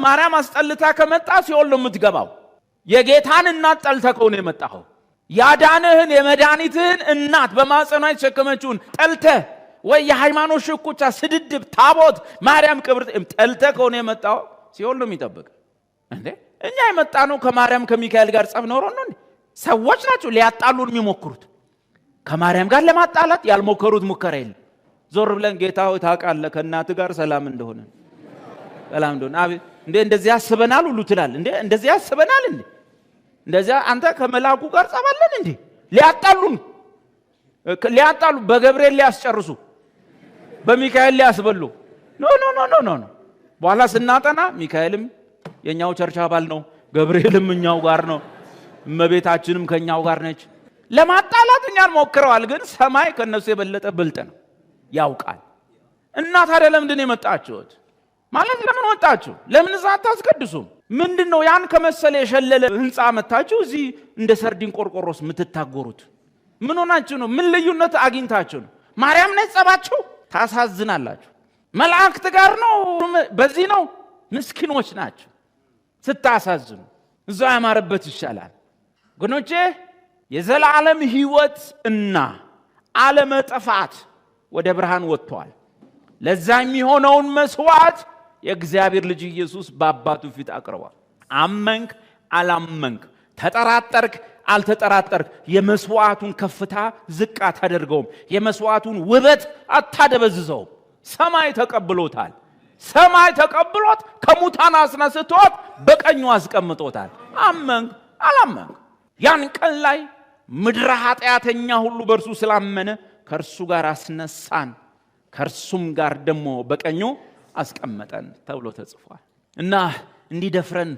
ማርያም አስጠልታ ከመጣ ሲኦል ነው የምትገባው። የጌታን እናት ጠልተህ ከሆነ የመጣኸው ያዳንህን የመድኃኒትህን እናት በማጸኗ የተሸከመችውን ጠልተህ ወይ የሃይማኖት ሽኩቻ ስድድብ ታቦት ማርያም ክብር ጠልተህ ከሆነ የመጣው ሲኦል ነው የሚጠብቅ። እንዴ እኛ የመጣነው ከማርያም ከሚካኤል ጋር ጸብ ኖሮ ነው? ሰዎች ናቸው ሊያጣሉን የሚሞክሩት። ከማርያም ጋር ለማጣላት ያልሞከሩት ሙከራ የለም። ዞር ብለን ጌታ ሆይ ታውቃለህ ከእናትህ ጋር ሰላም እንደሆነ አቤት እንዴ እንደዚህ ያስበናል ሁሉ ትላል። እንዴ እንደዚህ ያስበናል እንዴ? እንደዚህ አንተ ከመላኩ ጋር ጸባለን እንዴ? ሊያጣሉ በገብርኤል ሊያስጨርሱ በሚካኤል ሊያስበሉ ኖ በኋላ ስናጠና ሚካኤልም የኛው ቸርች አባል ነው፣ ገብርኤልም እኛው ጋር ነው፣ እመቤታችንም ከኛው ጋር ነች። ለማጣላት እኛን ሞክረዋል፣ ግን ሰማይ ከነሱ የበለጠ ብልጥ ነው፣ ያውቃል። እና ታዲያ ለምንድን የመጣችሁት? ማለት ለምን ወጣችሁ? ለምን ዛት አስቀድሱም? ምንድነው ያን ከመሰለ የሸለለ ህንጻ መታችሁ እዚህ እንደ ሰርዲን ቆርቆሮስ የምትታጎሩት? ምን ሆናችሁ ነው? ምን ልዩነት አግኝታችሁ ነው? ማርያም ነች ጸባችሁ? ታሳዝናላችሁ። መላእክት ጋር ነው፣ በዚህ ነው። ምስኪኖች ናችሁ ስታሳዝኑ። እዛው ያማረበት ይሻላል። ወገኖቼ የዘላለም ህይወት እና ዓለመ ጥፋት ወደ ብርሃን ወጥቷል። ለዛ የሚሆነውን መስዋዕት የእግዚአብሔር ልጅ ኢየሱስ በአባቱ ፊት አቅርቧል። አመንክ አላመንክ፣ ተጠራጠርክ አልተጠራጠርክ፣ የመስዋዕቱን ከፍታ ዝቅ አታደርገውም፣ የመስዋዕቱን ውበት አታደበዝዘውም። ሰማይ ተቀብሎታል። ሰማይ ተቀብሎት ከሙታን አስነስቶት በቀኙ አስቀምጦታል። አመንክ አላመንክ፣ ያን ቀን ላይ ምድረ ኃጢአተኛ ሁሉ በእርሱ ስላመነ ከእርሱ ጋር አስነሳን፣ ከእርሱም ጋር ደግሞ በቀኙ አስቀመጠን ተብሎ ተጽፏል። እና እንዲደፍረን